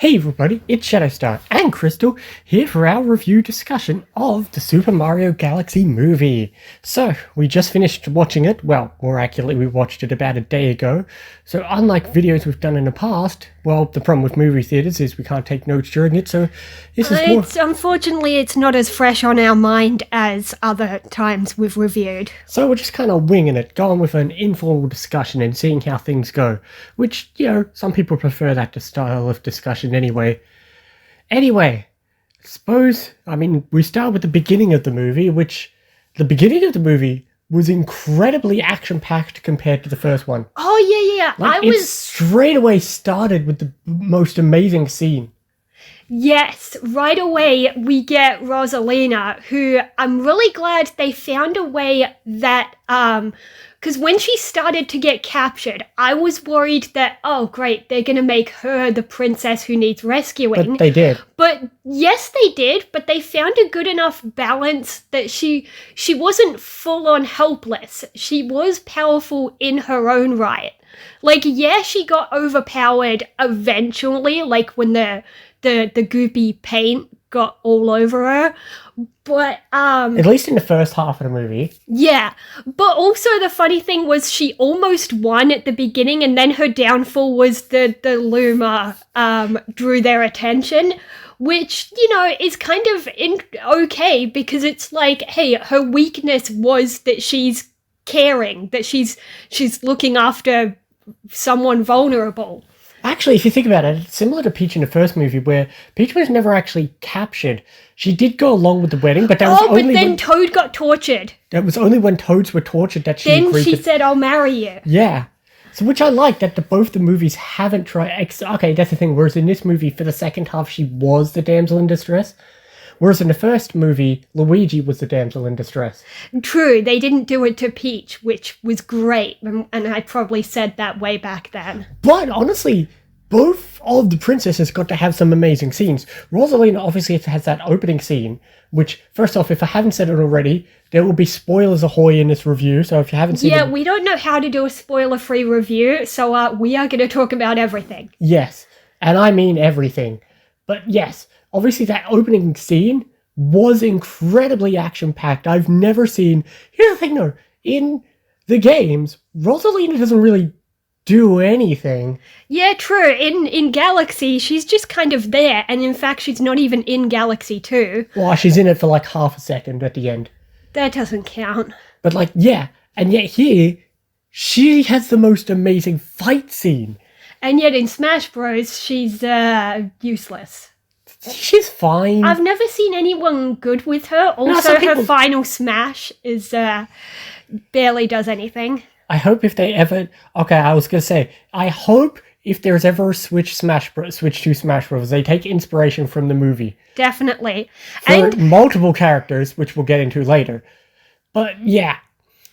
Hey everybody, it's Shadowstar and Crystal here for our review discussion of the Super Mario Galaxy movie. So, we just finished watching it. Well, more accurately, we watched it about a day ago. So, unlike videos we've done in the past, well, the problem with movie theaters is we can't take notes during it, so this is more... Unfortunately, it's not as fresh on our mind as other times we've reviewed. So we're just kind of winging it, going with an informal discussion and seeing how things go. Which, some people prefer that style of discussion anyway. We start with the beginning of the movie, which the beginning of the movie was incredibly action-packed compared to the first one. Oh, yeah. It straight away started with the most amazing scene. Yes, right away we get Rosalina, who I'm really glad they found a way that, because when she started to get captured, I was worried that, oh great, they're going to make her the princess who needs rescuing. But they did. But yes, they did, but they found a good enough balance that she wasn't full-on helpless. She was powerful in her own right. Like, yeah, she got overpowered eventually, like when the goopy paint got all over her, but at least in the first half of the movie. Yeah, but also the funny thing was she almost won at the beginning, and then her downfall was the Luma drew their attention, which, is kind of okay, because it's like, hey, her weakness was that she's caring, that she's looking after someone vulnerable. Actually, if you think about it, it's similar to Peach in the first movie, where Peach was never actually captured. She did go along with the wedding, but that was only but then Toad got tortured. That was only when Toads were tortured that she agreed. Then she said, I'll marry you. Yeah. So, which I like, that both the movies haven't tried... Okay, that's the thing, whereas in this movie, for the second half, she was the damsel in distress. Whereas in the first movie, Luigi was the damsel in distress. True, they didn't do it to Peach, which was great, and I probably said that way back then. But honestly, both of the princesses got to have some amazing scenes. Rosalina obviously has that opening scene, which, first off, if I haven't said it already, there will be spoilers ahoy in this review, so if you haven't seen it... we don't know how to do a spoiler-free review, so we are going to talk about everything. Yes, and I mean everything. But yes... Obviously, that opening scene was incredibly action-packed. I've never seen... Here's the thing, though. In the games, Rosalina doesn't really do anything. Yeah, true. In Galaxy, she's just kind of there. And in fact, she's not even in Galaxy 2. Well, she's in it for like half a second at the end. That doesn't count. But yeah. And yet here, she has the most amazing fight scene. And yet in Smash Bros, she's useless. She's fine. I've never seen anyone good with her. Also, her final smash is barely does anything. I hope if they ever... Okay, I was going to say, I hope if there's ever a Switch to Smash Bros, they take inspiration from the movie. Definitely. For multiple characters, which we'll get into later. But yeah.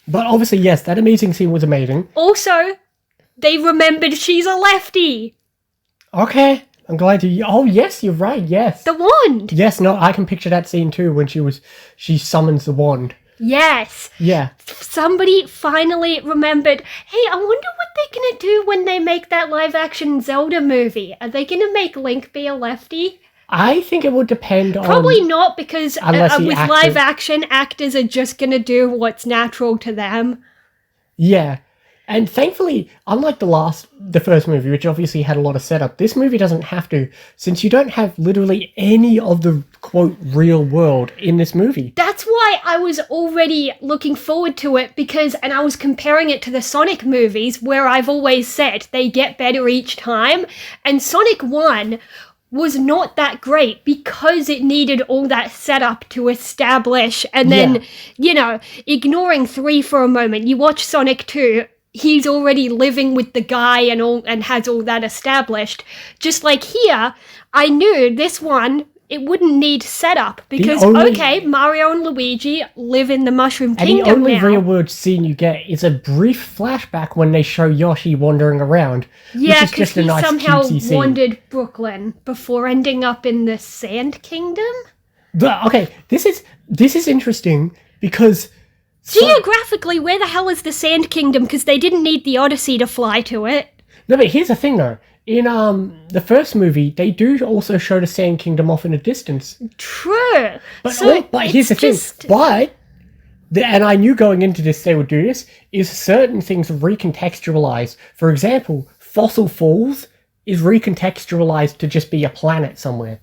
But obviously, yes, that amazing scene was amazing. Also, they remembered she's a lefty. Okay. I'm glad you... Oh, yes, you're right, yes. The wand! Yes, no, I can picture that scene too, when she summons the wand. Yes. Yeah. Somebody finally remembered, hey, I wonder what they're going to do when they make that live-action Zelda movie. Are they going to make Link be a lefty? I think it would depend on... Probably not, because with live-action, actors are just going to do what's natural to them. Yeah. And thankfully, unlike the first movie, which obviously had a lot of setup, this movie doesn't have to, since you don't have literally any of the, quote, real world in this movie. That's why I was already looking forward to it, and I was comparing it to the Sonic movies, where I've always said they get better each time, and Sonic 1 was not that great because it needed all that setup to establish, and then, ignoring 3 for a moment, you watch Sonic 2, he's already living with the guy and has all that established. Just like here, I knew this one, it wouldn't need setup because, Mario and Luigi live in the Mushroom Kingdom now. And the only real-world scene you get is a brief flashback when they show Yoshi wandering around. Yeah, because he somehow wandered Brooklyn before ending up in the Sand Kingdom. But, this is interesting because... Geographically, where the hell is the Sand Kingdom? Because they didn't need the Odyssey to fly to it. No, but here's the thing, though. in the first movie, they do also show the Sand Kingdom off in a distance. True. But here's the thing. And I knew going into this they would do this, is certain things recontextualized. For example, Fossil Falls is recontextualized to just be a planet somewhere.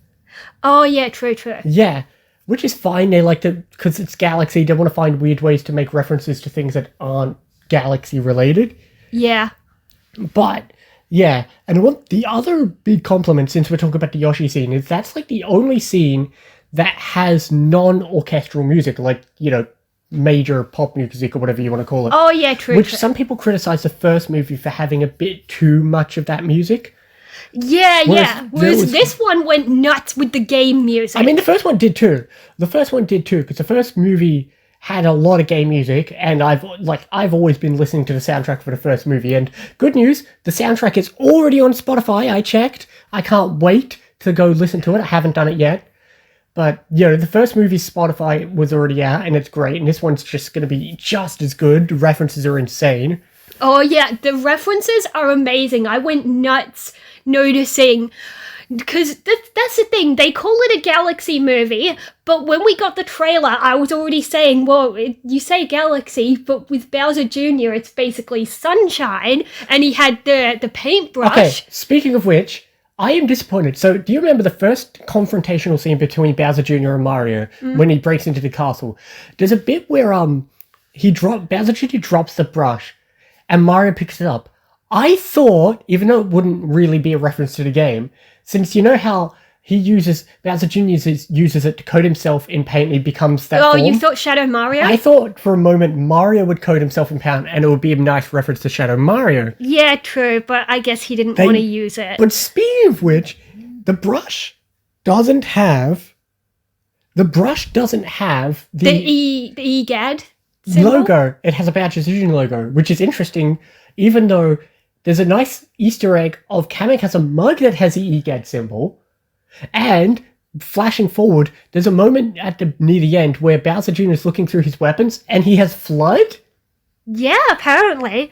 Oh, yeah, true. Yeah, which is fine. They like to, because it's Galaxy, they want to find weird ways to make references to things that aren't Galaxy related. Yeah. But, yeah, and the other big compliment, since we're talking about the Yoshi scene, is that's like the only scene that has non-orchestral music, like, major pop music or whatever you want to call it. Oh, yeah, true. Which some people criticize the first movie for having a bit too much of that music. Yeah. Whereas this one went nuts with the game music. I mean, the first one did too. Because the first movie had a lot of game music, and I've always been listening to the soundtrack for the first movie. And good news, the soundtrack is already on Spotify. I checked. I can't wait to go listen to it. I haven't done it yet. But, the first movie's Spotify was already out, and it's great, and this one's just going to be just as good. The references are insane. Oh, yeah, the references are amazing. I went nuts noticing, because that's the thing, they call it a Galaxy movie, but when we got the trailer, I was already saying, well, you say Galaxy, but with Bowser Jr., it's basically Sunshine, and he had the paintbrush. Okay, speaking of which, I am disappointed. So, do you remember the first confrontational scene between Bowser Jr. and Mario when he breaks into the castle? There's a bit where Bowser Jr. drops the brush and Mario picks it up. I thought, even though it wouldn't really be a reference to the game, since you know how Bowser Jr. uses it to coat himself in paint and he becomes that form. You thought Shadow Mario? I thought for a moment Mario would coat himself in paint and it would be a nice reference to Shadow Mario. Yeah, true, but I guess he didn't want to use it. But speaking of which, the brush doesn't have the EGAD symbol? Logo. It has a Bowser Jr. logo, which is interesting, even though there's a nice Easter egg of Kamek has a mug that has the EGAD symbol. And flashing forward, there's a moment near the end where Bowser Jr. is looking through his weapons and he has FLUDD. Yeah, apparently.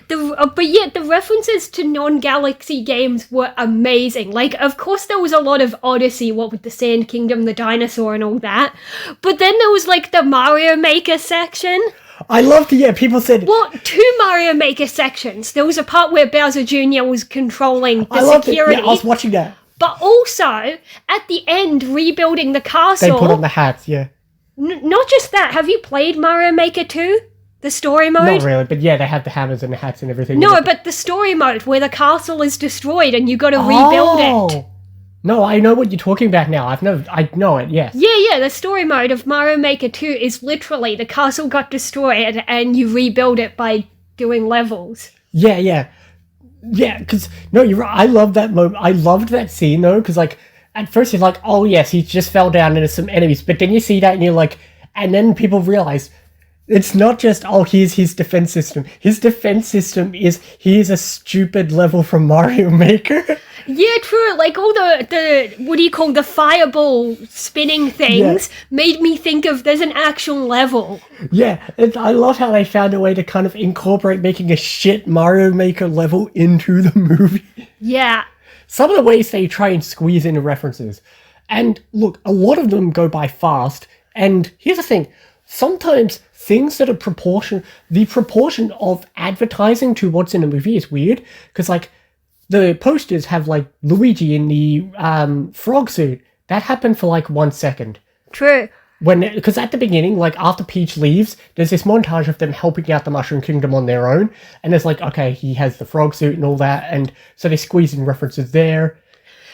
But yet the references to non-Galaxy games were amazing. Like, of course there was a lot of Odyssey, what with the Sand Kingdom, the dinosaur and all that. But then there was like the Mario Maker section. I loved it, people said... Well, 2 Mario Maker sections. There was a part where Bowser Jr. was controlling the security. Yeah, I was watching that. But also, at the end, rebuilding the castle... They put on the hats, yeah. Not just that. Have you played Mario Maker 2? The story mode? Not really, but yeah, they have the hammers and the hats and everything. No, but the story mode, where the castle is destroyed and you got to rebuild it. No, I know what you're talking about now. I know it, yes. Yeah, the story mode of Mario Maker 2 is literally the castle got destroyed and you rebuild it by doing levels. Yeah. Yeah, because, no, you're right. I love that moment. I loved that scene, though, because, like, at first you're like, oh, yes, he just fell down into some enemies. But then you see that and you're like, and then people realize it's not just, oh, here's his defense system. His defense system is, here's a stupid level from Mario Maker. Yeah, true. Like, all the fireball spinning things made me think of, there's an actual level. Yeah, I love how they found a way to kind of incorporate making a shit Mario Maker level into the movie. Yeah. Some of the ways they try and squeeze in references. And look, a lot of them go by fast. And here's the thing. Sometimes things that are the proportion of advertising to what's in a movie is weird. Because, like, the posters have, like, Luigi in the frog suit. That happened for, like, 1 second. True. Because at the beginning, like, after Peach leaves, there's this montage of them helping out the Mushroom Kingdom on their own. And it's like, okay, he has the frog suit and all that. And so they squeeze in references there.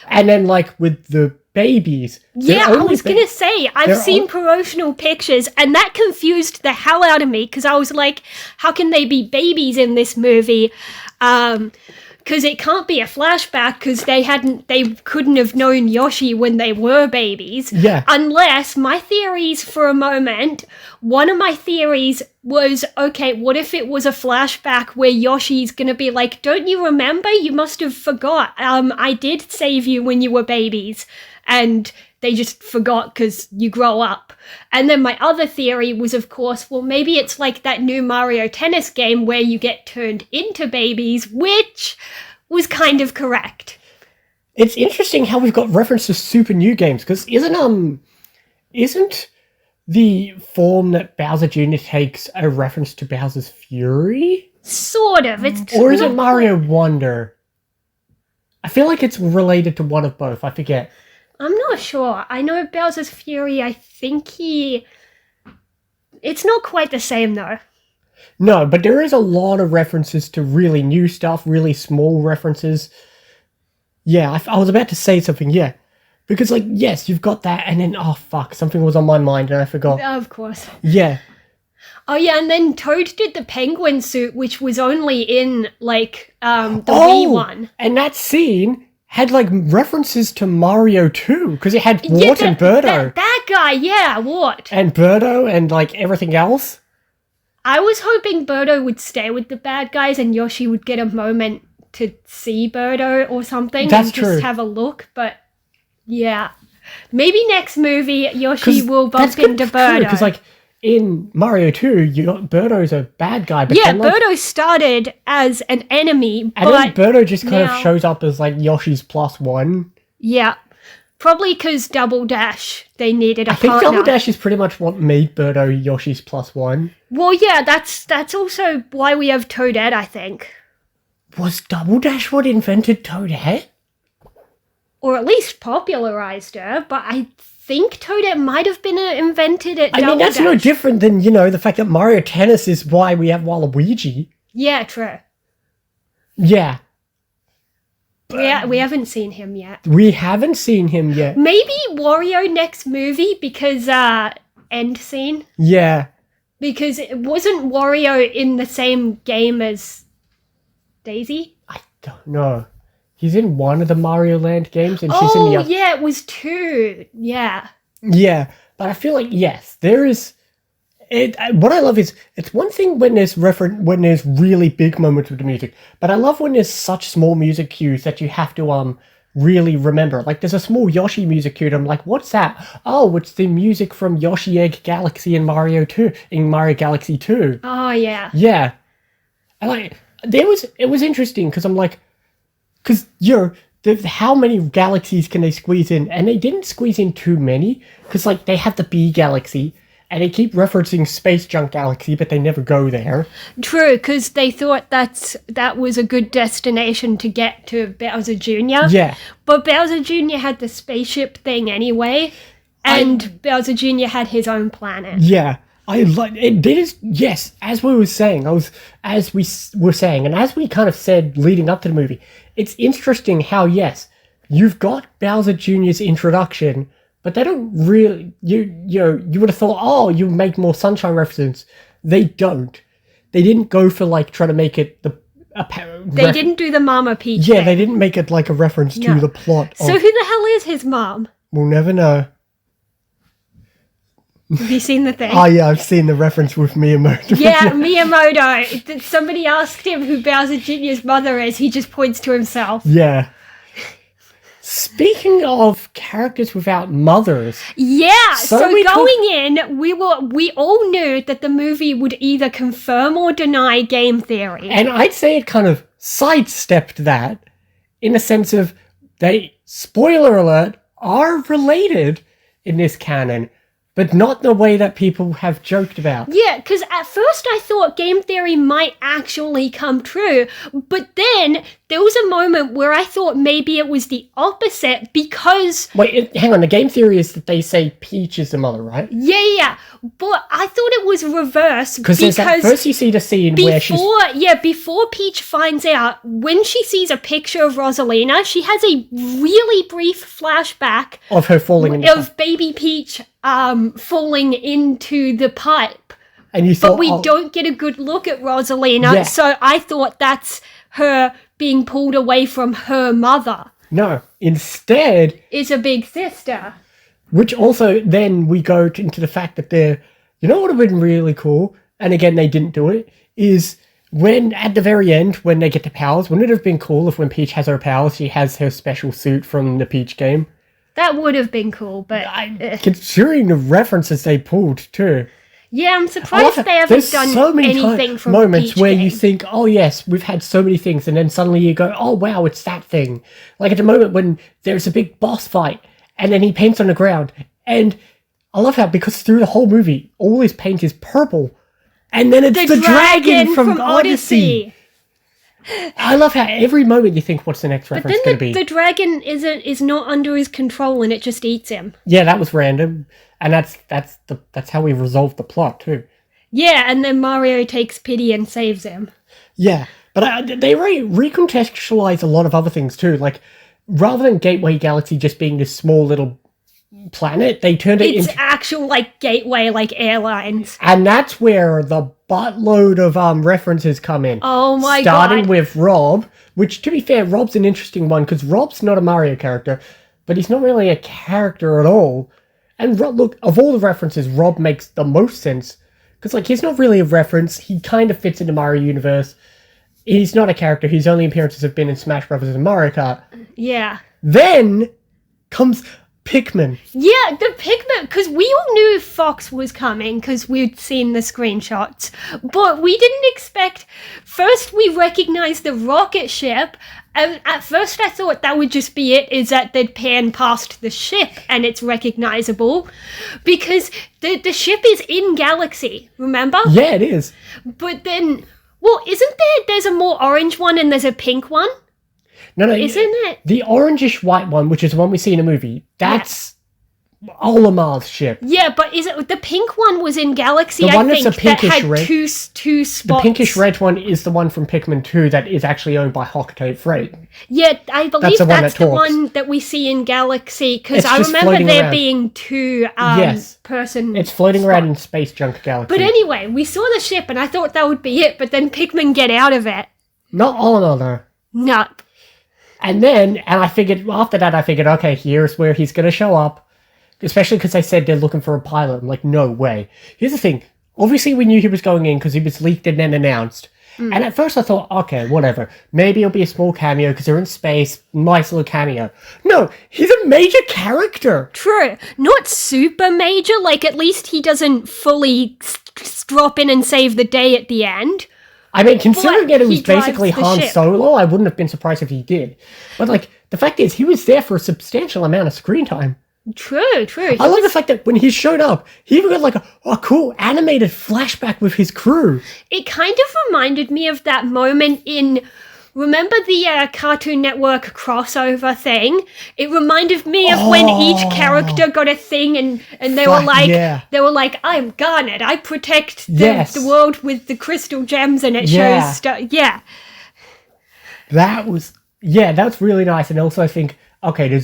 And then, like, with the babies... Yeah, I was going to say, I've seen promotional pictures, and that confused the hell out of me, because I was like, how can they be babies in this movie? Because it can't be a flashback, because they couldn't have known Yoshi when they were babies. Yeah. Unless, my theories for a moment, one of my theories was, okay, what if it was a flashback where Yoshi's gonna be like, don't you remember? You must have forgot. I did save you when you were babies. And they just forgot because you grow up. And then my other theory was, of course, well, maybe it's like that new Mario Tennis game where you get turned into babies, which was kind of correct. It's interesting how we've got reference to super new games, because isn't the form that Bowser Jr. takes a reference to Bowser's Fury? Sort of. Or is it Mario Wonder? I feel like it's related to one of both. I forget. I'm not sure. I know Bowser's Fury, I think it's not quite the same though. No, but there is a lot of references to really new stuff, really small references. Yeah, I was about to say something, yeah. Because, like, yes, you've got that, and then, oh, fuck, something was on my mind and I forgot. Of course. Yeah. Oh, yeah, and then Toad did the penguin suit, which was only in, like, the Wii one. And that scene had, like, references to Mario 2, because it had Wart and Birdo. That guy, yeah, Wart. And Birdo and, like, everything else. I was hoping Birdo would stay with the bad guys and Yoshi would get a moment to see Birdo or something. That's and true. Just have a look, but... Yeah. Maybe next movie Yoshi will bump into Birdo. Because, like, in Mario 2, Birdo's a bad guy. But yeah, then, like, Birdo started as an enemy, and then Birdo just kind of now- shows up as, like, Yoshi's +1. Yeah. Probably because Double Dash, they needed a I think partner. Double Dash is pretty much what made Birdo Yoshi's +1. Well, yeah, that's also why we have Toadette, I think. Was Double Dash what invented Toadette? Or at least popularized her, but I think Toadette might have been invented at Double I mean, that's Dash. no different than, the fact that Mario Tennis is why we have Waluigi. Yeah, true. Yeah. Yeah, we haven't seen him yet. We haven't seen him yet. Maybe Wario next movie because end scene. Yeah. Because it wasn't Wario in the same game as Daisy. I don't know. He's in one of the Mario Land games, and she's in the other. Yeah, it was 2. Yeah. Yeah, but I feel like, yes, there is... What I love is, it's one thing when there's really big moments with the music, but I love when there's such small music cues that you have to really remember. Like, there's a small Yoshi music cue, and I'm like, what's that? Oh, it's the music from Yoshi Egg Galaxy in Mario Galaxy 2. Oh, yeah. Yeah. And like, it was interesting, because I'm like, because, how many galaxies can they squeeze in? And they didn't squeeze in too many, because, like, they have the B Galaxy, and they keep referencing Space Junk Galaxy, but they never go there. True, because they thought that was a good destination to get to Bowser Jr. Yeah. But Bowser Jr. had the spaceship thing anyway, and Bowser Jr. had his own planet. Yeah. Yes, as we were saying, and as we kind of said leading up to the movie, it's interesting how, yes, you've got Bowser Jr.'s introduction, but they don't really, you would have thought, oh, you make more Sunshine references. They don't. They didn't go for, like, trying to make it They didn't do the Mama Peach Yeah, thing. they didn't make it like a reference to the plot. So who the hell is his mom? We'll never know. Have you seen the thing? Oh yeah, I've seen the reference with Miyamoto. Yeah, Miyamoto. Somebody asked him who Bowser Jr.'s mother is. He just points to himself. Yeah. Speaking of characters without mothers. Yeah, so we going in, we all knew that the movie would either confirm or deny game theory. And I'd say it kind of sidestepped that in the sense of they, spoiler alert, are related in this canon, but not the way that people have joked about. Yeah, because at first I thought game theory might actually come true, but then there was a moment where I thought maybe it was the opposite because... Wait, hang on, the game theory is that they say Peach is the mother, right? Yeah, but I thought it was reverse because... First you see the scene where she's... Before Peach finds out, when she sees a picture of Rosalina, she has a really brief flashback of her falling in the of baby Peach falling into the pipe. And you thought, but we don't get a good look at Rosalina, so I thought that's her being pulled away from her mother. No, instead... Is a big sister. Which also, then we go into the fact that they're... You know what would have been really cool? And again, they didn't do it, is when, at the very end, when they get the powers, wouldn't it have been cool if when Peach has her powers, she has her special suit from the Peach game? That would have been cool, but... Considering the references they pulled, too. Yeah, I'm I love surprised how they haven't there's done so many anything from moments each where game. you think, oh yes, we've had so many things, and then suddenly you go, oh wow, it's that thing. Like at the moment when there's a big boss fight, and then he paints on the ground, and I love how, because through the whole movie, all his paint is purple, and then it's the dragon from Odyssey. I love how every moment you think, what's the next But reference then going to be? the dragon is not under his control and it just eats him. Yeah, that was random, and that's how we resolved the plot too. Yeah, and then Mario takes pity and saves him. Yeah, but they recontextualize a lot of other things too. Like, rather than Gateway Galaxy just being this small little planet, they turned it It's into... actual, like, gateway, like, airlines. And that's where the buttload of references come in. Oh my Starting god. with Rob, which, to be fair, Rob's an interesting one, because Rob's not a Mario character, but he's not really a character at all. And look, of all the references, Rob makes the most sense, because, like, he's not really a reference. He kind of fits into Mario universe. He's not a character. His only appearances have been in Smash Bros. And Mario Kart. Yeah. Then comes Pikmin. Yeah, the Pikmin, because we all knew Fox was coming because we'd seen the screenshots, but we didn't expect. First, we recognized the rocket ship, and at first I thought that would just be it, is that they'd pan past the ship and it's recognizable, because the ship is in Galaxy, remember? Yeah, it is. But then, well, isn't there's a more orange one and there's a pink one? No, Isn't it? The orangish white one, which is the one we see in a movie, that's Olimar's ship. Yeah, but is it the pink one was in Galaxy? The one I that's a think that pinkish had red. two spots. The pinkish red one is the one from Pikmin 2 that is actually owned by Hokuto Freight. Yeah, I believe the one that's that the talks. one that we see in Galaxy, because It's I just remember floating there around. being two Yes. person. It's floating spots. around in Space Junk Galaxy. But anyway, we saw the ship and I thought that would be it, but then Pikmin get out of it. Not Olimar, though. No. And then, after that, I figured, okay, here's where he's going to show up. Especially because they said they're looking for a pilot. I'm like, no way. Here's the thing. Obviously, we knew he was going in because he was leaked and then announced. And at first I thought, okay, whatever. Maybe it'll be a small cameo because they're in space. Nice little cameo. No, he's a major character. True. Not super major, like at least he doesn't fully drop in and save the day at the end. I mean, considering that it he was basically drives the Han ship. Solo, I wouldn't have been surprised if he did. But, like, the fact is, he was there for a substantial amount of screen time. True. I love the fact that when he showed up, he even got, like, a cool animated flashback with his crew. It kind of reminded me of that moment in, remember the Cartoon Network crossover thing? It reminded me of when each character got a thing and they were Fuck, like, yeah. I'm Garnet, I protect Yes. the world with the crystal gems, and it Yeah. shows stuff. Yeah. That's really nice. And also I think, okay,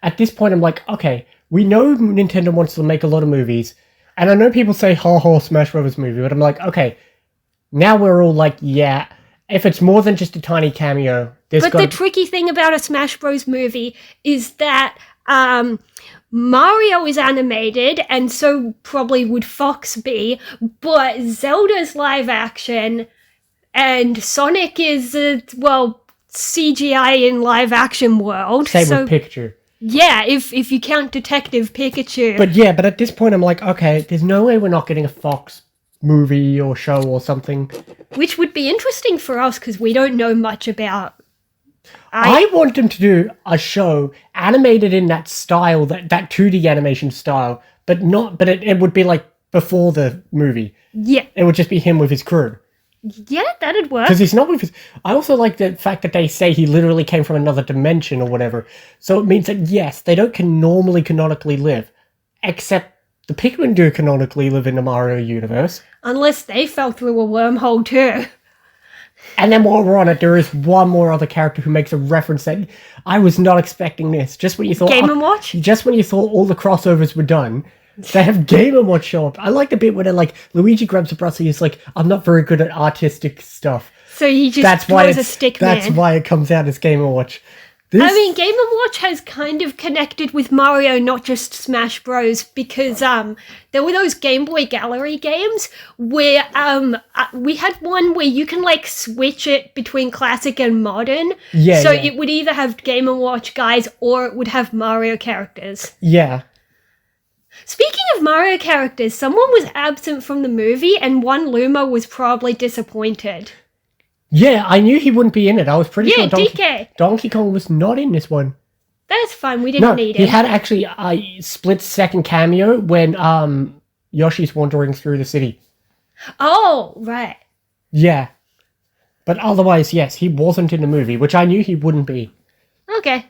at this point I'm like, okay, we know Nintendo wants to make a lot of movies. And I know people say, Smash Bros. Movie, but I'm like, okay, now we're all like, yeah, if it's more than just a tiny cameo, But the tricky thing about a Smash Bros. Movie is that Mario is animated, and so probably would Fox be, but Zelda's live action, and Sonic is, CGI in live action world. Same so, with Pikachu. yeah, if you count Detective Pikachu. But at this point I'm like, okay, there's no way we're not getting a Fox movie or show or something. Which would be interesting for us, because we don't know much about... I want them to do a show animated in that style, that 2D animation style, but it would be like before the movie. Yeah, It would just be him with his crew. that'd work. Because he's not with his... I also like the fact that they say he literally came from another dimension or whatever. So it means that, yes, they don't canonically live. Except the Pikmin do canonically live in the Mario universe. Unless they fell through a wormhole too. And then while we're on it, there is one more other character who makes a reference that I was not expecting this. Just when you thought... Game & Watch? Just when you thought all the crossovers were done, they have Game & Watch show up. I like the bit where they're like, Luigi grabs a brush and he's like, I'm not very good at artistic stuff. So he just throws a stick That's man. why it comes out as Game & Watch. I mean, Game & Watch has kind of connected with Mario, not just Smash Bros, because there were those Game Boy Gallery games where we had one where you can like switch it between classic and modern. Yeah, So yeah. it would either have Game & Watch guys or it would have Mario characters. Yeah. Speaking of Mario characters, someone was absent from the movie and one Luma was probably disappointed. Yeah, I knew he wouldn't be in it. I was pretty Yeah, sure DK. Donkey Kong was not in this one. That's fine, we didn't No, need he it. had actually a split-second cameo when Yoshi's wandering through the city. Oh, right. Yeah. But otherwise, yes, he wasn't in the movie, which I knew he wouldn't be. Okay.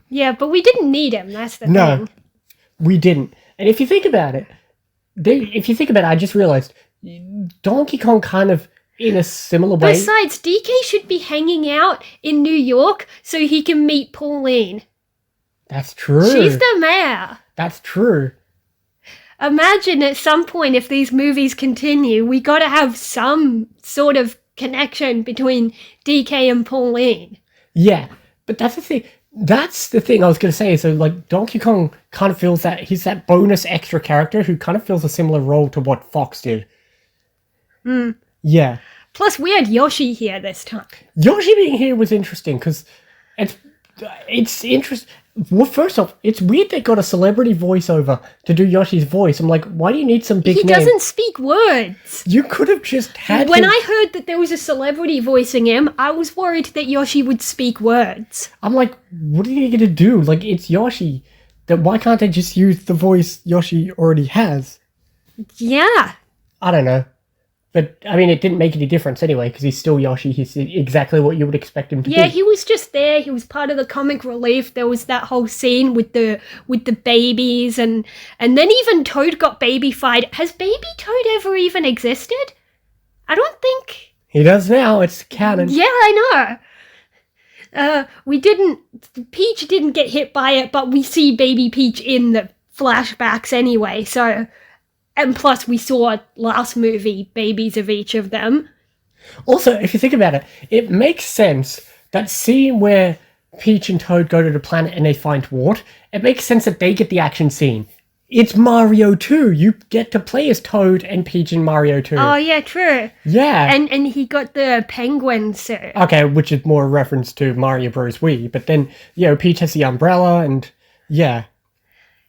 Yeah, but we didn't need him, that's the No. thing. We didn't. And if you think about it, I just realized Donkey Kong kind of, in a similar way... Besides, DK should be hanging out in New York so he can meet Pauline. That's true. She's the mayor. That's true. Imagine at some point, if these movies continue, we gotta have some sort of connection between DK and Pauline. Yeah, but that's the thing. That's the thing I was going to say. So, like, Donkey Kong kind of feels that he's that bonus extra character who kind of fills a similar role to what Fox did. Yeah. Plus, we had Yoshi here this time. Yoshi being here was interesting because it's interesting. Well, first off, it's weird they got a celebrity voiceover to do Yoshi's voice. I'm like, why do you need some big He name? doesn't speak words. You could have just had When him. I heard that there was a celebrity voicing him, I was worried that Yoshi would speak words. I'm like, what are you going to do? Like, it's Yoshi. Then why can't they just use the voice Yoshi already has? Yeah. I don't know. But, I mean, it didn't make any difference anyway, because he's still Yoshi. He's exactly what you would expect him to Yeah, be. he was just there. He was part of the comic relief. There was that whole scene with the babies, and then even Toad got babyfied. Has Baby Toad ever even existed? I don't think. He does now. It's canon. Yeah, I know. Peach didn't get hit by it, but we see Baby Peach in the flashbacks anyway, so. And plus, we saw last movie babies of each of them. Also, if you think about it, it makes sense that scene where Peach and Toad go to the planet and they find Wart, it makes sense that they get the action scene. It's Mario 2. You get to play as Toad and Peach in Mario 2. Oh, yeah, true. Yeah. And he got the penguin suit. Okay, which is more a reference to Mario Bros. Wii. But then, Peach has the umbrella and, yeah.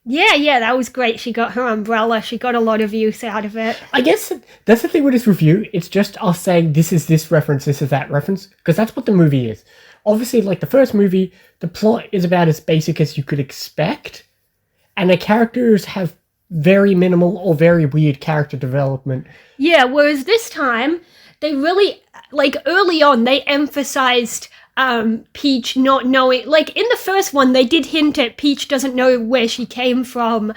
Yeah, that was great. She got her umbrella. She got a lot of use out of it. I guess that's the thing with this review. It's just us saying this is this reference, this is that reference. Because that's what the movie is. Obviously, like the first movie, the plot is about as basic as you could expect. And the characters have very minimal or very weird character development. Yeah, whereas this time, they really, like early on, they emphasized Peach not knowing, like in the first one they did hint at Peach doesn't know where she came from,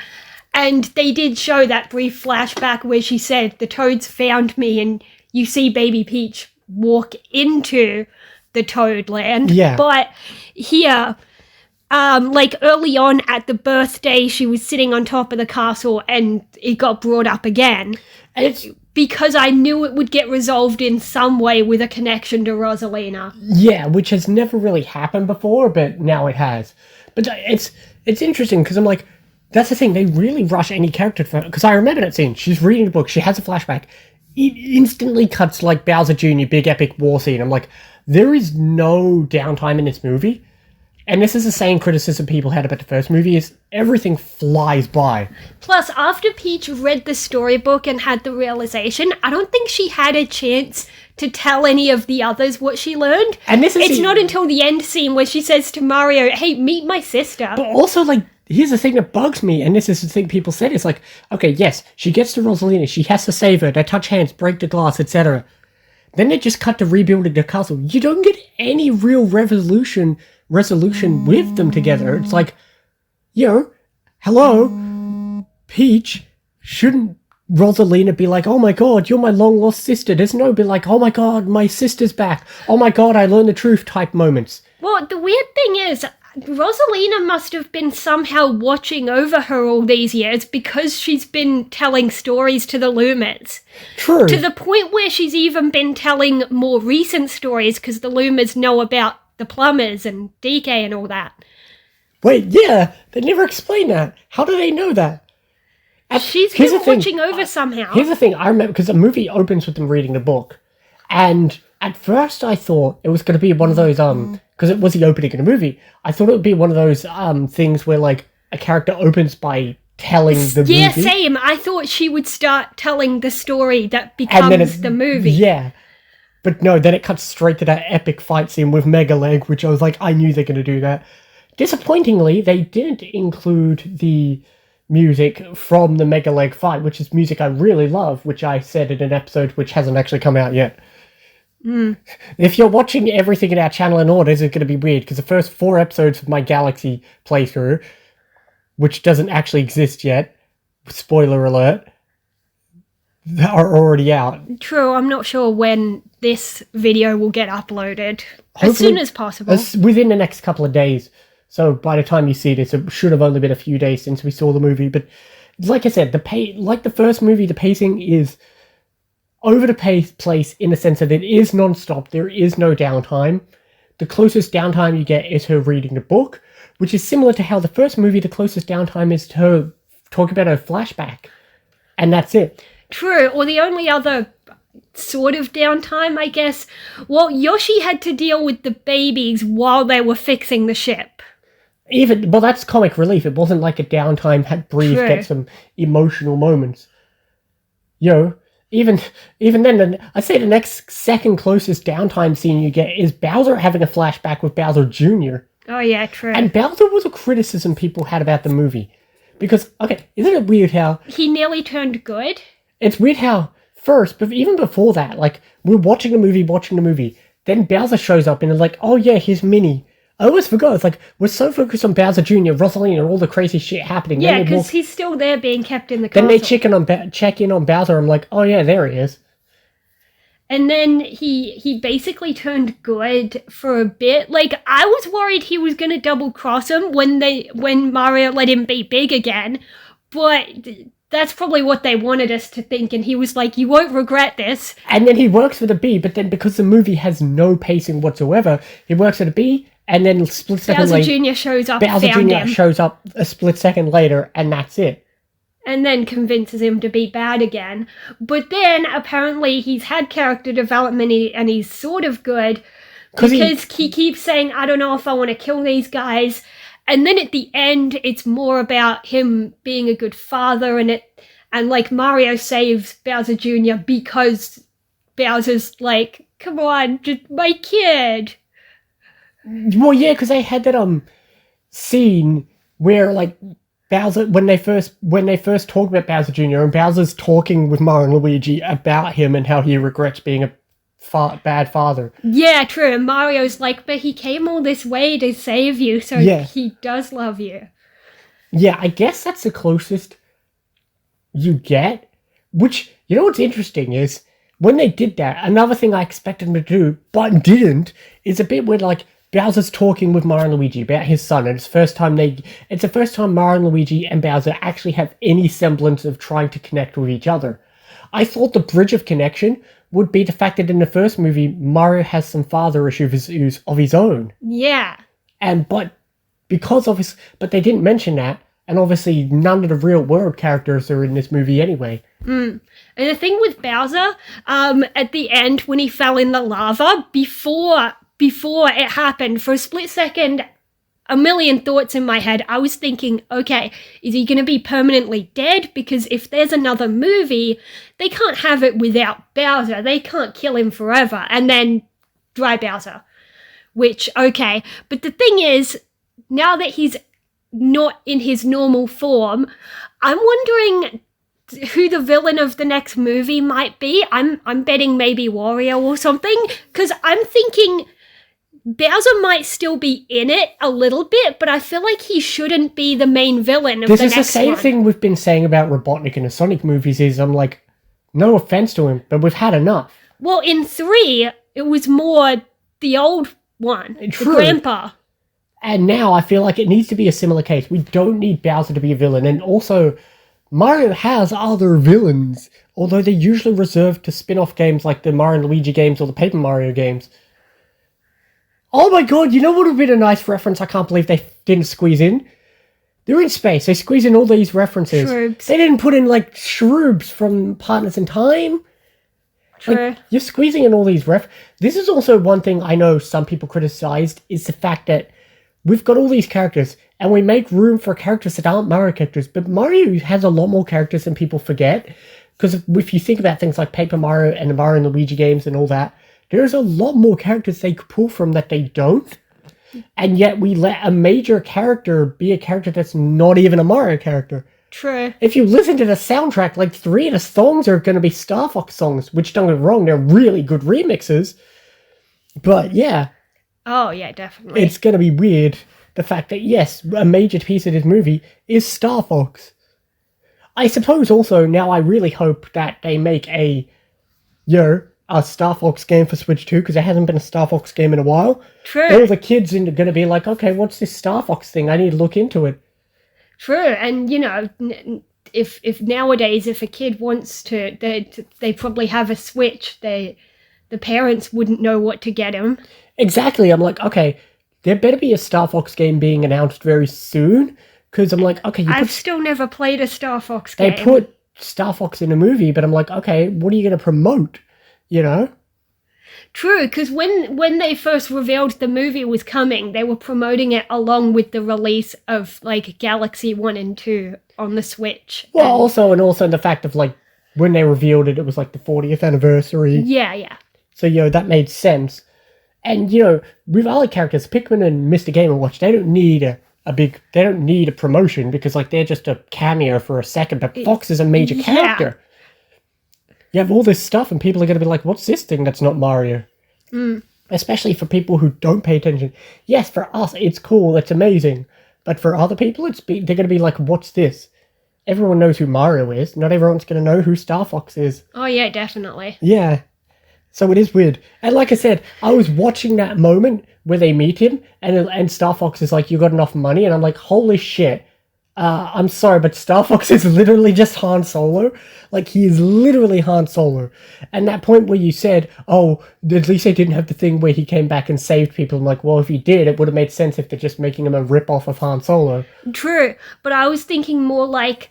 and they did show that brief flashback where she said the Toads found me, and you see baby Peach walk into the Toad land. Yeah. But here, like early on at the birthday, she was sitting on top of the castle and it got brought up again. And it's, Because I knew it would get resolved in some way with a connection to Rosalina. yeah, which has never really happened before, but now it has. But it's interesting because I'm like, that's the thing, they really rush any character. Because I remember that scene, she's reading the book, she has a flashback, it instantly cuts like Bowser Jr. big epic war scene. I'm like, there is no downtime in this movie. And this is the same criticism people had about the first movie, is everything flies by. Plus, after Peach read the storybook and had the realization, I don't think she had a chance to tell any of the others what she learned. And this is It's not until the end scene where she says to Mario, hey, meet my sister. But also, like, here's the thing that bugs me, and this is the thing people said, is like, okay, yes, she gets to Rosalina, she has to save her, they touch hands, break the glass, etc. Then they just cut to rebuilding the castle. You don't get any real resolution with them together. It's like, hello, Peach, shouldn't Rosalina be like, oh my god, you're my long lost sister? There's no be like, oh my god, my sister's back. Oh my god, I learned the truth type moments. Well, the weird thing is, Rosalina must have been somehow watching over her all these years because she's been telling stories to the Lumas. True. To the point where she's even been telling more recent stories because the Lumas know about the plumbers and DK and all that. Wait, yeah, they never explained that. How do they know that? She's Here's been the thing. watching over somehow. Here's the thing, I remember, because the movie opens with them reading the book, and at first I thought it was going to be one of those, because it was the opening of the movie, I thought it would be one of those things where, like, a character opens by telling the movie. Yeah, same. I thought she would start telling the story that becomes the movie. Yeah. But no, then it cuts straight to that epic fight scene with Megaleg, which I was like, I knew they're going to do that. Disappointingly, they didn't include the music from the Megaleg fight, which is music I really love, which I said in an episode which hasn't actually come out yet. If you're watching everything in our channel in order, it's going to be weird, because the first 4 episodes of my Galaxy playthrough, which doesn't actually exist yet, spoiler alert, are already out. True, I'm not sure when this video will get uploaded. Hopefully, as soon as possible. Within the next couple of days. So by the time you see this, it should have only been a few days since we saw the movie. But like I said, like the first movie, the pacing is over the place in the sense that it is non-stop. There is no downtime. The closest downtime you get is her reading the book, which is similar to how the first movie, the closest downtime is to her talking about her flashback. And that's it. True, or the only other sort of downtime, I guess, well, Yoshi had to deal with the babies while they were fixing the ship. Well, that's comic relief. It wasn't like a downtime, had breathe, get some emotional moments. Even then, I'd say the next second closest downtime scene you get is Bowser having a flashback with Bowser Jr. Oh yeah, true. And Bowser was a criticism people had about the movie. Because, okay, isn't it weird how... He nearly turned good? It's weird how, first, but even before that, like, we're watching the movie, then Bowser shows up and it's like, oh yeah, here's Minnie. I always forgot, it's like, we're so focused on Bowser Jr., Rosalina, all the crazy shit happening. Yeah, because he's still there being kept in the castle. Then they check in on Bowser, I'm like, oh yeah, there he is. And then he basically turned good for a bit. Like, I was worried he was going to double cross him when Mario let him be big again, but that's probably what they wanted us to think, and he was like, you won't regret this. And then he works for the B, but then because the movie has no pacing whatsoever, he works at a B, and then a split second Bowser later... Jr. shows up, Bowser Jr. shows up a split second later, and that's it. And then convinces him to be bad again. But then, apparently, he's had character development, and he's sort of good, because he keeps saying, I don't know if I want to kill these guys. And then at the end, it's more about him being a good father, and like Mario saves Bowser Jr. because Bowser's like, come on, just my kid. Well, yeah, because they had that scene where like Bowser, when they first talk about Bowser Jr. and Bowser's talking with Mario and Luigi about him and how he regrets being a bad father. Yeah, true. And Mario's like, but he came all this way to save you, so he does love you. Yeah, I guess that's the closest you get. Which, you know what's interesting is, when they did that, another thing I expected them to do, but didn't, is a bit where, like, Bowser's talking with Mario and Luigi about his son, and it's the first time Mario and Luigi and Bowser actually have any semblance of trying to connect with each other. I thought the bridge of connection would be the fact that in the first movie, Mario has some father issues of his own. Yeah. But they didn't mention that, and obviously none of the real world characters are in this movie anyway. And the thing with Bowser, at the end when he fell in the lava, before it happened, for a split second, a million thoughts in my head. I was thinking, okay, is he going to be permanently dead? Because if there's another movie, they can't have it without Bowser. They can't kill him forever and then dry Bowser. Which, okay. But the thing is, now that he's not in his normal form, I'm wondering who the villain of the next movie might be. I'm betting maybe Wario or something, because I'm thinking Bowser might still be in it a little bit, but I feel like he shouldn't be the main villain of the next one. This is the same thing we've been saying about Robotnik in the Sonic movies, is I'm like, no offense to him, but we've had enough. Well, in 3, it was more the old one, True. The grandpa. And now I feel like it needs to be a similar case. We don't need Bowser to be a villain, and also Mario has other villains, although they're usually reserved to spin-off games like the Mario and Luigi games or the Paper Mario games. Oh my god, you know what would have been a nice reference I can't believe they didn't squeeze in? They're in space, they squeeze in all these references. Shroobs. They didn't put in, like, Shroobs from Partners in Time. True. Like, you're squeezing in all these This is also one thing I know some people criticized, is the fact that we've got all these characters, and we make room for characters that aren't Mario characters. But Mario has a lot more characters than people forget. Because if you think about things like Paper Mario and the Mario and Luigi games and all that, there's a lot more characters they could pull from that they don't. And yet we let a major character be a character that's not even a Mario character. True. If you listen to the soundtrack, like 3 of the songs are going to be Star Fox songs, which don't get me wrong, they're really good remixes. But yeah. Oh, yeah, definitely. It's going to be weird, the fact that, yes, a major piece of this movie is Star Fox. I suppose also now I really hope that they make a Star Fox game for Switch 2, because there hasn't been a Star Fox game in a while. True. All the kids are going to be like, okay, what's this Star Fox thing? I need to look into it. True, and if nowadays if a kid wants to, they probably have a Switch. The parents wouldn't know what to get him. Exactly. I'm like, okay, there better be a Star Fox game being announced very soon, because I'm like, okay, I've still never played a Star Fox game. They put Star Fox in a movie, but I'm like, okay, what are you going to promote? You know? True, because when they first revealed the movie was coming, they were promoting it along with the release of like Galaxy 1 and 2 on the Switch. Well, also the fact of like when they revealed it, it was like the 40th anniversary. Yeah. So that made sense. And with other characters, Pikmin and Mr. Game & Watch, they don't need a promotion, because like they're just a cameo for a second. But Fox is a major character. You have all this stuff, and people are going to be like, what's this thing that's not Mario? Especially for people who don't pay attention. Yes, for us, it's cool, it's amazing. But for other people, they're going to be like, what's this? Everyone knows who Mario is. Not everyone's going to know who Star Fox is. Oh, yeah, definitely. Yeah. So it is weird. And like I said, I was watching that moment where they meet him, and Star Fox is like, you got enough money? And I'm like, holy shit. I'm sorry, but Star Fox is literally just Han Solo. Like, he is literally Han Solo. And that point where you said, oh, at least they didn't have the thing where he came back and saved people. I'm like, well, if he did, it would have made sense if they're just making him a rip-off of Han Solo. True, but I was thinking more like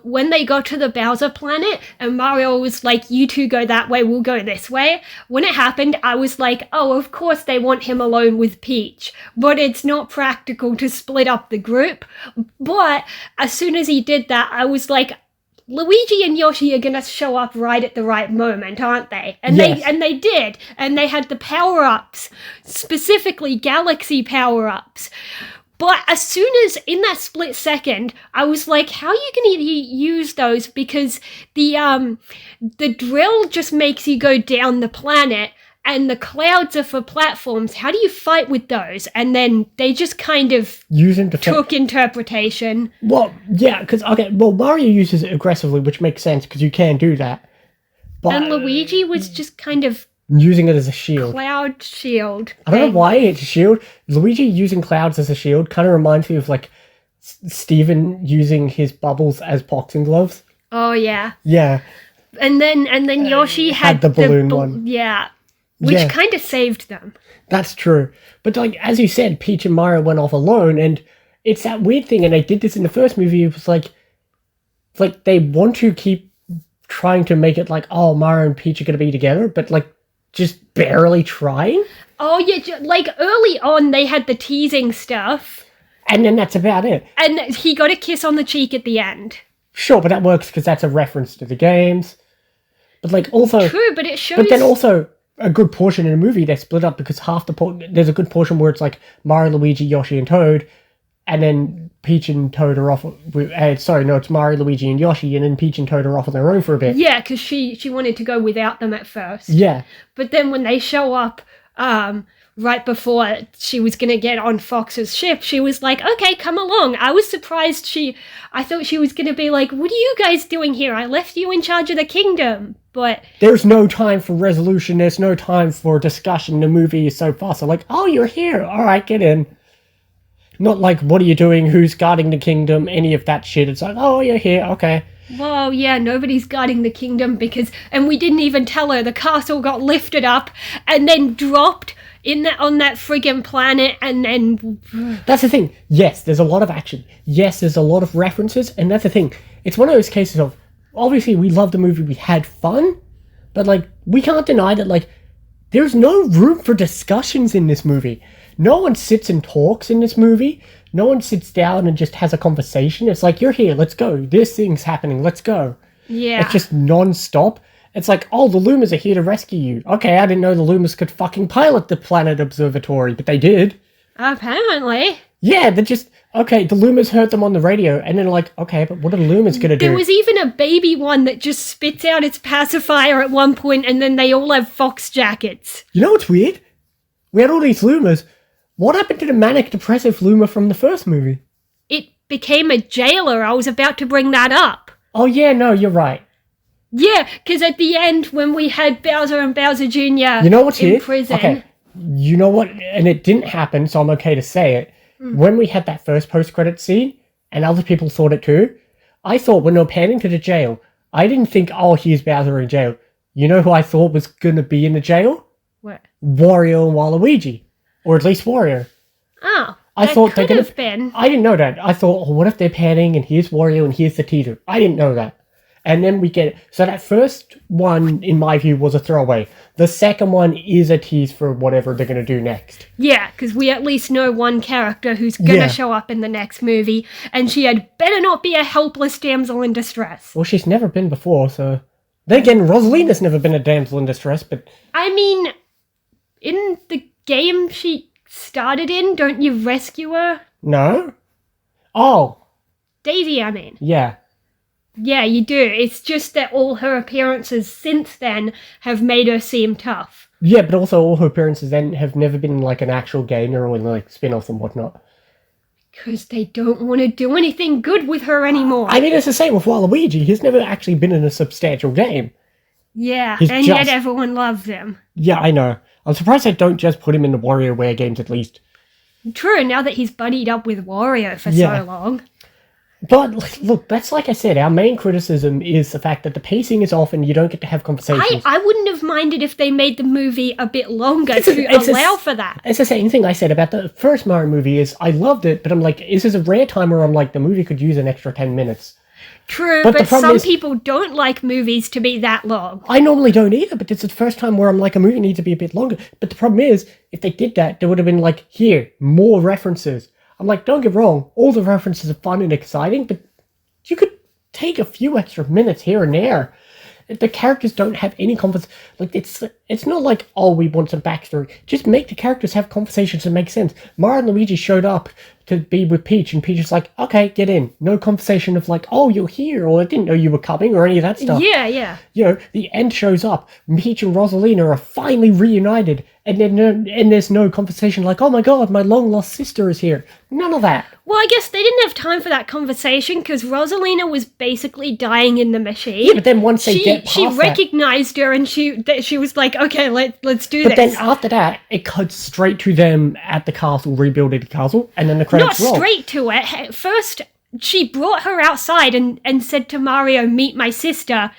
when they got to the Bowser planet and Mario was like, you two go that way, we'll go this way. When it happened, I was like, oh, of course they want him alone with Peach, but it's not practical to split up the group. But as soon as he did that, I was like, Luigi and Yoshi are gonna show up right at the right moment, aren't they? And yes. they did, and they had the power-ups, specifically galaxy power-ups. But as soon as, in that split second, I was like, how are you going to use those? Because the drill just makes you go down the planet, and the clouds are for platforms. How do you fight with those? And then they just kind of took interpretation. Well, yeah, because, Mario uses it aggressively, which makes sense, because you can do that. But and Luigi was just kind of using it as a shield. Cloud shield. I don't know why it's a shield. Luigi using clouds as a shield kind of reminds me of like Steven using his bubbles as boxing gloves. Oh yeah. Yeah. And then Yoshi had the balloon one. Yeah. Which kind of saved them. That's true. But like as you said, Peach and Mario went off alone, and it's that weird thing, and they did this in the first movie. It was like they want to keep trying to make it like, oh, Mario and Peach are going to be together, but like just barely trying. Oh yeah, like early on they had the teasing stuff. And then that's about it. And he got a kiss on the cheek at the end. Sure, but that works because that's a reference to the games. But like also... True, but it shows... But then also, a good portion in the movie, they split up because there's a good portion where it's like Mario, Luigi, Yoshi, and Toad, and then Peach and Toad are off... it's Mario, Luigi, and Yoshi, and then Peach and Toad are off on their own for a bit. Yeah, because she wanted to go without them at first. Yeah. But then when they show up... right before she was going to get on Fox's ship, she was like, okay, come along. I was surprised I thought she was going to be like, what are you guys doing here? I left you in charge of the kingdom. But there's no time for resolution. There's no time for discussion. The movie is so fast. I'm like, oh, you're here. All right, get in. Not like, what are you doing? Who's guarding the kingdom? Any of that shit. It's like, oh, you're here. Okay. Well, yeah, nobody's guarding the kingdom and we didn't even tell her. The castle got lifted up and then dropped on that friggin' planet, and then... That's the thing. Yes, there's a lot of action. Yes, there's a lot of references, and that's the thing. It's one of those cases of, obviously, we loved the movie, we had fun, but, like, we can't deny that, like, there's no room for discussions in this movie. No one sits and talks in this movie. no one sits down and just has a conversation. It's like, you're here, let's go. This thing's happening, let's go. Yeah. It's just non-stop. It's like, oh, the Lumas are here to rescue you. Okay, I didn't know the Lumas could fucking pilot the planet observatory, but they did. Apparently. Yeah, they're just, okay, the Lumas heard them on the radio, and then like, okay, but what are the Lumas gonna do? There was even a baby one that just spits out its pacifier at one point, and then they all have fox jackets. You know what's weird? We had all these Lumas. What happened to the manic depressive Luma from the first movie? It became a jailer. I was about to bring that up. Oh yeah, no, you're right. Yeah, because at the end, when we had Bowser and Bowser Jr. You know what's in here? prison... Okay, you know what? And it didn't happen, so I'm okay to say it. When we had that first post-credit scene, and other people thought it too, I thought when they were panning to the jail, I didn't think, oh, here's Bowser in jail. You know who I thought was going to be in the jail? What? Wario and Waluigi. Or at least Wario. Oh, I that thought could have been. I didn't know that. I thought, oh, what if they're panning and here's Wario and here's the teaser? I didn't know that. And then we get... So that first one, in my view, was a throwaway. The second one is a tease for whatever they're going to do next. Yeah, because we at least know one character who's going to show up in the next movie, and she had better not be a helpless damsel in distress. Well, she's never been before, so... Then again, Rosalina's never been a damsel in distress, but... I mean, in the game she started in, don't you rescue her? No? Oh, Daisy, I mean. yeah. Yeah, you do. It's just that all her appearances since then have made her seem tough. Yeah, but also all her appearances then have never been in, like, an actual game or in, like, spin-offs and whatnot. Because they don't want to do anything good with her anymore. I mean, it's the same with Waluigi. He's never actually been in a substantial game. Yeah, He's and just- yet everyone loves him. Yeah, I know. I'm surprised they don't just put him in the WarioWare games at least. True, now that he's buddied up with Wario for Yeah. so long. But, look, that's like I said, our main criticism is the fact that the pacing is off and you don't get to have conversations. I wouldn't have minded if they made the movie a bit longer It's to a- allow for that. It's the same thing I said about the first Mario movie is I loved it, but I'm like, this is a rare time where I'm like, the movie could use an extra 10 minutes. True, But the but problem some is- people don't like movies to be that long. I normally don't either, but it's the first time where I'm like, a movie needs to be a bit longer. But the problem is, if they did that, there would have been like, here, more references. I'm like, don't get wrong, all the references are fun and exciting, but you could take a few extra minutes here and there. The characters don't have any conversation. Like, it's not like, oh, we want some backstory. Just make the characters have conversations that make sense. Mario and Luigi showed up to be with Peach, and Peach is like, okay, get in. No conversation of like, oh, you're here, or I didn't know you were coming, or any of that stuff. Yeah. You know, the end shows up. Peach and Rosalina are finally reunited, and then there's no conversation like, oh my god, my long lost sister is here. None of that. Well, I guess they didn't have time for that conversation because Rosalina was basically dying in the machine. Yeah, but then once they get past she that, recognized her and she was like, okay, let's do but this. then after that, it cuts straight to them at the castle, rebuilding the castle, and then the Not credits roll. straight to it. First, she brought her outside and said to Mario, meet my sister.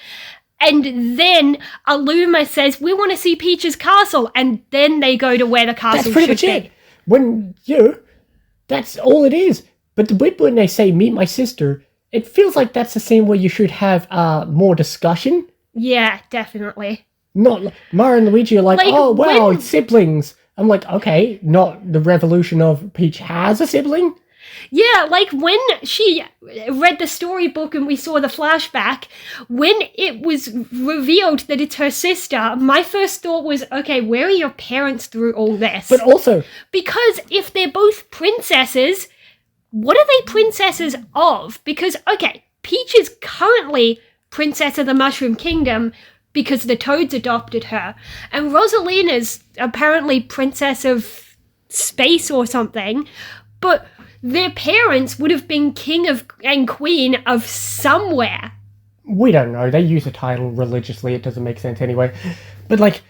And then Aluma says, we want to see Peach's castle. And then they go to where the castle That's pretty much should it. be. When, that's all it is. But the bit when they say, meet my sister, it feels like that's the scene where you should have more discussion. Yeah, definitely. Not like Mario and Luigi are like, Like, oh, wow, when- it's siblings. I'm like, okay, not the revolution of Peach has a sibling. Yeah, like when she read the storybook and we saw the flashback, when it was revealed that it's her sister, my first thought was, okay, where are your parents through all this? But also, Because if they're both princesses, what are they princesses of? Because, okay, Peach is currently Princess of the Mushroom Kingdom because the Toads adopted her, and Rosalina's apparently Princess of Space or something, but their parents would have been king of and queen of somewhere. we don't know. They use the title religiously. It doesn't make sense anyway. But, like,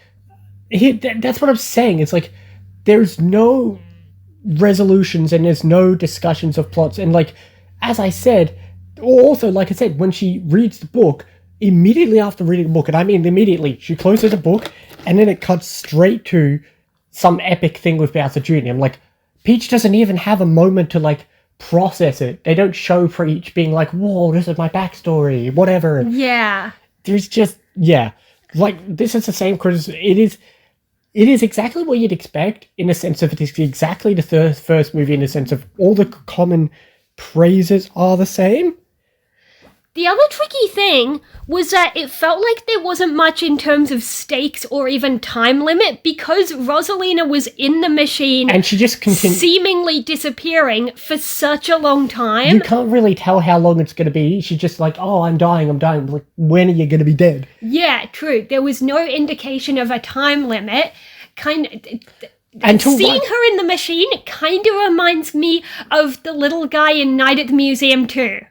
that's what I'm saying. It's like, there's no resolutions and there's no discussions of plots. And, like, as I said, also, like I said, when she reads the book, immediately after reading the book, and I mean immediately, she closes the book, and then it cuts straight to some epic thing with Bowser Jr. I'm like, Peach doesn't even have a moment to, like, process it. They don't show Peach being like, whoa, this is my backstory, whatever. Yeah. There's just, yeah. Like, this is the same criticism. It is, It is exactly what you'd expect in the sense of it is exactly the first movie in the sense of all the common praises are the same. The other tricky thing was that it felt like there wasn't much in terms of stakes or even time limit because Rosalina was in the machine And she just continues. seemingly disappearing for such a long You time. can't really tell how long it's going to be. She's just like, oh, I'm dying. Like, when are you going to be dead? Yeah, true. There was no indication of a time limit. Until Seeing her in the machine kind of reminds me of the little guy in Night at the Museum too.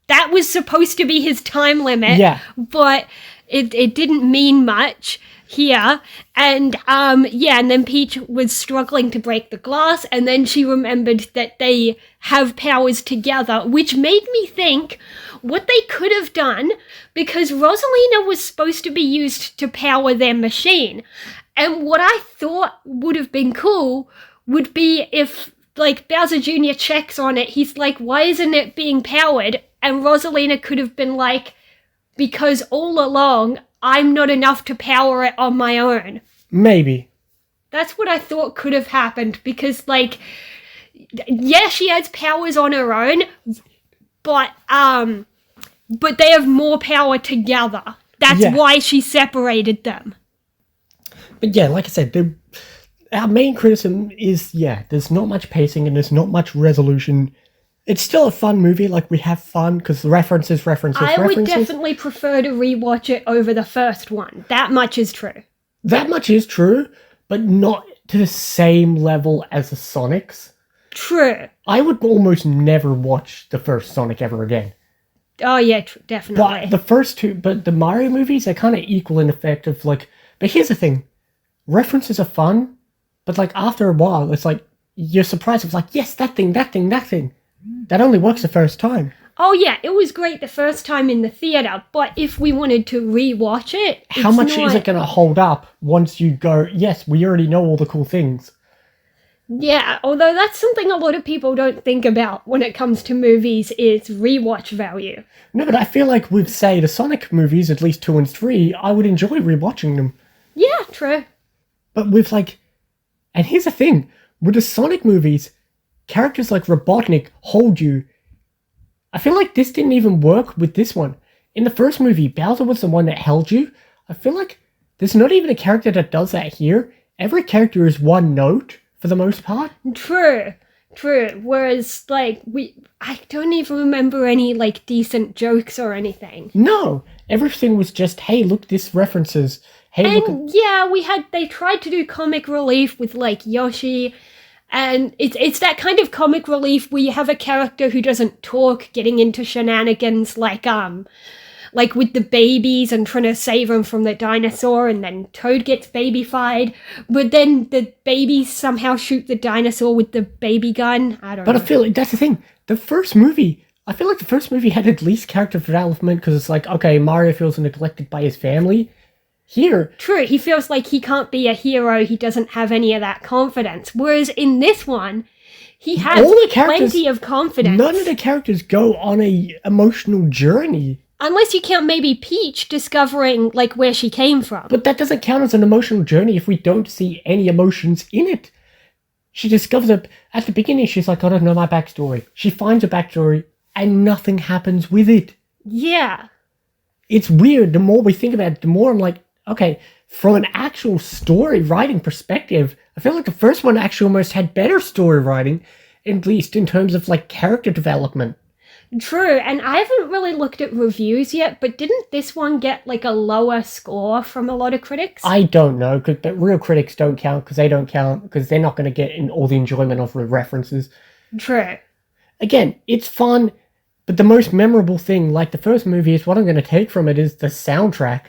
That was supposed to be his time limit, Yeah. but it didn't mean much here. And and then Peach was struggling to break the glass, and then she remembered that they have powers together, which made me think what they could have done, because Rosalina was supposed to be used to power their machine. And what I thought would have been cool would be if, like, Bowser Jr. checks on it, he's like, why isn't it being powered? And Rosalina could have been like, because all along, I'm not enough to power it on my own. Maybe. That's what I thought could have happened, because, like, yeah, she has powers on her own, but they have more power together. That's Yeah. why she separated them. But yeah, like I said, our main criticism is, there's not much pacing and there's not much resolution. It's still a fun movie, like we have fun, because the references. I would definitely prefer to rewatch it over the first one. That much is true. That much is true, but not to the same level as the Sonics. True. I would almost never watch the first Sonic ever again. Oh yeah, definitely. But the first two, but the Mario movies are kind of equal in effect of like, but here's the thing. References are fun, but like after a while, it's like, you're surprised. It's like, yes, that thing. That only works the first time. Oh yeah, it was great the first time in the theater, but if we wanted to rewatch it, How much is it going to hold up once you go, yes, we already know all the cool things? Yeah, although that's something a lot of people don't think about when it comes to movies is rewatch value. No, but I feel like with, say, the Sonic movies, at least 2 and 3, I would enjoy rewatching them. Yeah, true. But with like, and here's the thing, with the Sonic movies, characters like Robotnik hold you. I feel like this didn't even work with this one. In the first movie, Bowser was the one that held you. I feel like there's not even a character that does that here. Every character is one note, for the most part. True. Whereas, like, I don't even remember any, like, decent jokes or anything. No, everything was just, hey, look, this references. Hey, look. And yeah, they tried to do comic relief with, like, Yoshi, and it's that kind of comic relief where you have a character who doesn't talk getting into shenanigans, like with the babies and trying to save them from the dinosaur, and then Toad gets babyfied, but then the babies somehow shoot the dinosaur with the baby gun. I don't know. But I feel like that's the thing. I feel like the first movie had at least character development, because it's like, okay, Mario feels neglected by his family. Here, True, he feels like he can't be a hero, he doesn't have any of that confidence. Whereas in this one, he has all the characters, plenty of confidence. None of the characters go on a emotional journey. Unless you count maybe Peach discovering, like, where she came from. But that doesn't count as an emotional journey if we don't see any emotions in it. She discovers it at the beginning, she's like, I don't know my backstory. She finds a backstory, and nothing happens with it. Yeah. It's weird. The more we think about it, the more I'm like, okay, from an actual story writing perspective, I feel like the first one actually almost had better story writing, at least in terms of, like, character development. True, and I haven't really looked at reviews yet, but didn't this one get, like, a lower score from a lot of critics? I don't know, but real critics don't count because they don't count because they're not going to get in all the enjoyment of the references. True. Again, it's fun, but the most memorable thing, like the first movie, is what I'm going to take from it is the soundtrack.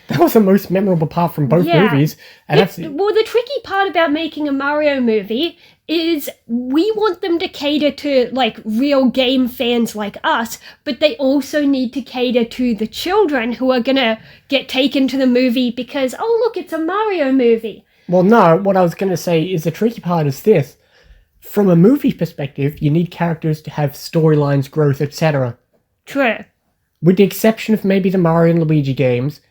That was the most memorable part from both movies. And Well, the tricky part about making a Mario movie is we want them to cater to, like, real game fans like us, but they also need to cater to the children who are gonna get taken to the movie because, oh, look, it's a Mario movie. Well, no, what I was going to say is the tricky part is this. From a movie perspective, you need characters to have storylines, growth, etc. True. With the exception of maybe the Mario and Luigi games,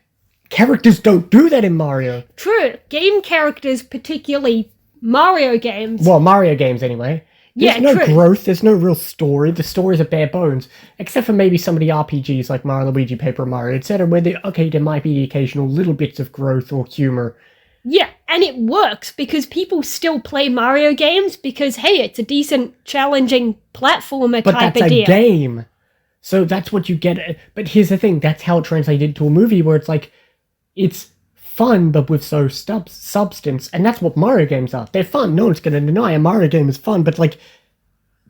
characters don't do that in Mario. True, game characters, particularly Mario games. Well, Mario games anyway. There's no true. growth, there's no real story. The stories are bare bones. Except for maybe some of the RPGs like Mario, Luigi, Paper Mario, etc., where there might be occasional little bits of growth or humor. Yeah, and it works because people still play Mario games because, hey, it's a decent, challenging platformer But type that's of a deal. game. So that's what you get. But here's the thing, that's how it translated into a movie where it's like, it's fun, but with so substance, and that's what Mario games are. They're fun. No one's going to deny a Mario game is fun, but like,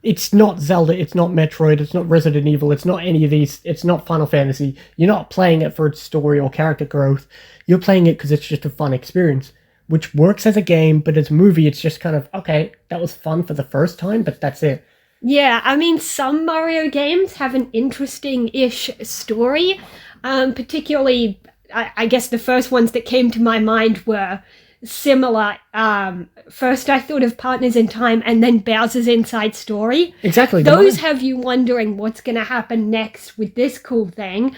it's not Zelda, it's not Metroid, it's not Resident Evil, it's not any of these, it's not Final Fantasy. You're not playing it for its story or character growth. You're playing it because it's just a fun experience, which works as a game, but as a movie, it's just kind of, okay, that was fun for the first time, but that's it. Yeah, I mean, some Mario games have an interesting-ish story, particularly, I guess the first ones that came to my mind were similar. First I thought of Partners in Time and then Bowser's Inside Story. Exactly. Those have you wondering what's going to happen next with this cool thing.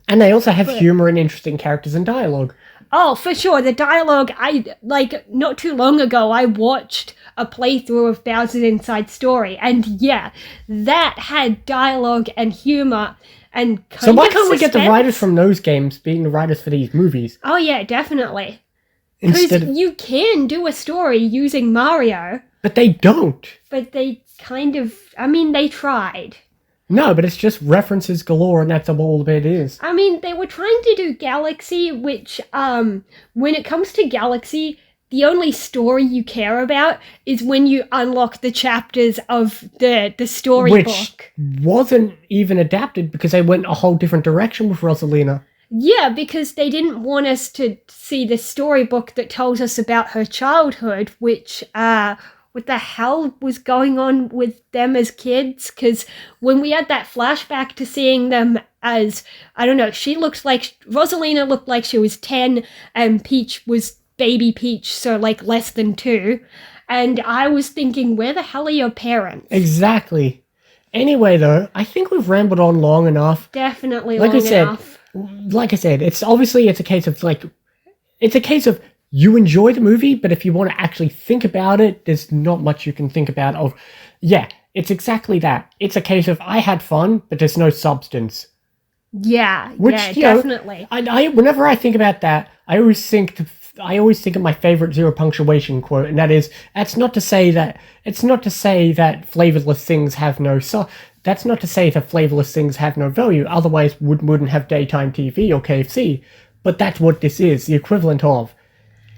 And they also have humor and interesting characters and dialogue. Oh, for sure. The dialogue, not too long ago, I watched a playthrough of Bowser's Inside Story, and yeah, that had dialogue and humor and kind So why of can't we get the suspense. writers from those games being the writers for these movies? Oh yeah, definitely. Because Instead of, you can do a story using Mario, but they don't. but they kind of, I mean, they tried. No, but it's just references galore, and that's all it is. I mean, they were trying to do Galaxy, which, when it comes to Galaxy, the only story you care about is when you unlock the chapters of the storybook. Which wasn't even adapted because they went a whole different direction with Rosalina. Yeah, because they didn't want us to see the storybook that tells us about her childhood, which, what the hell was going on with them as kids? Because when we had that flashback to seeing them as, I don't know, Rosalina looked like she was 10 and Peach was baby Peach, so like less than 2. And I was thinking, where the hell are your parents? Exactly. Anyway, though, I think we've rambled on long enough. Definitely Like long I said, enough. Like I said, it's a case of you enjoy the movie, but if you want to actually think about it, there's not much you can think about. It's exactly that. It's a case of I had fun, but there's no substance. Yeah, Which, yeah, you know, definitely. I whenever I think about that, I always think of my favorite zero punctuation quote, and that is, it's not to say that flavorless things have no that's not to say that flavorless things have no value. Otherwise, wouldn't have daytime TV or KFC. But that's what this is, the equivalent of.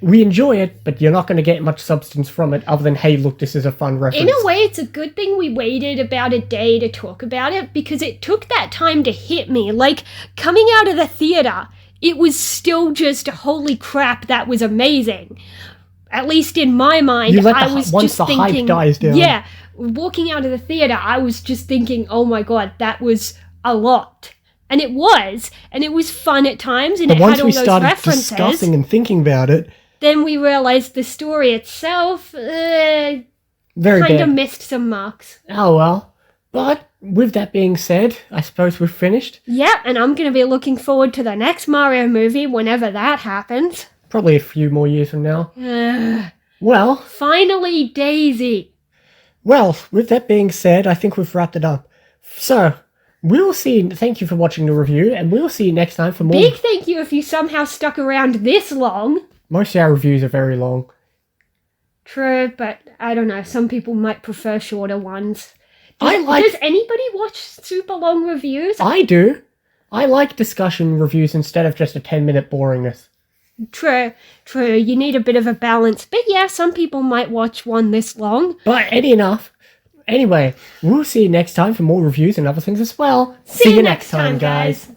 We enjoy it, but you're not going to get much substance from it other than, hey, look, this is a fun reference. In a way, it's a good thing we waited about a day to talk about it because it took that time to hit me. Like, coming out of the theater, it was still just, holy crap, that was amazing. At least in my mind, once the hype dies down. Yeah, walking out of the theater, I was just thinking, oh my god, that was a lot. And it was fun at times, and but it once had all we those started references. discussing and thinking about it, Then we realized the story itself very kind bad. of missed some marks. Oh well. But with that being said, I suppose we've finished. Yeah, and I'm going to be looking forward to the next Mario movie whenever that happens. Probably a few more years from now. Well, Finally, Daisy. with that being said, I think we've wrapped it up. So, we'll see. Thank you for watching the review, and we'll see you next time for more. Big thank you if you somehow stuck around this long. Most of our reviews are very long. True, but I don't know. Some people might prefer shorter ones. Does Does anybody watch super long reviews? I do. I like discussion reviews instead of just a 10-minute boringness. True. You need a bit of a balance. But yeah, some people might watch one this long. But anyway, we'll see you next time for more reviews and other things as well. See you next time, guys.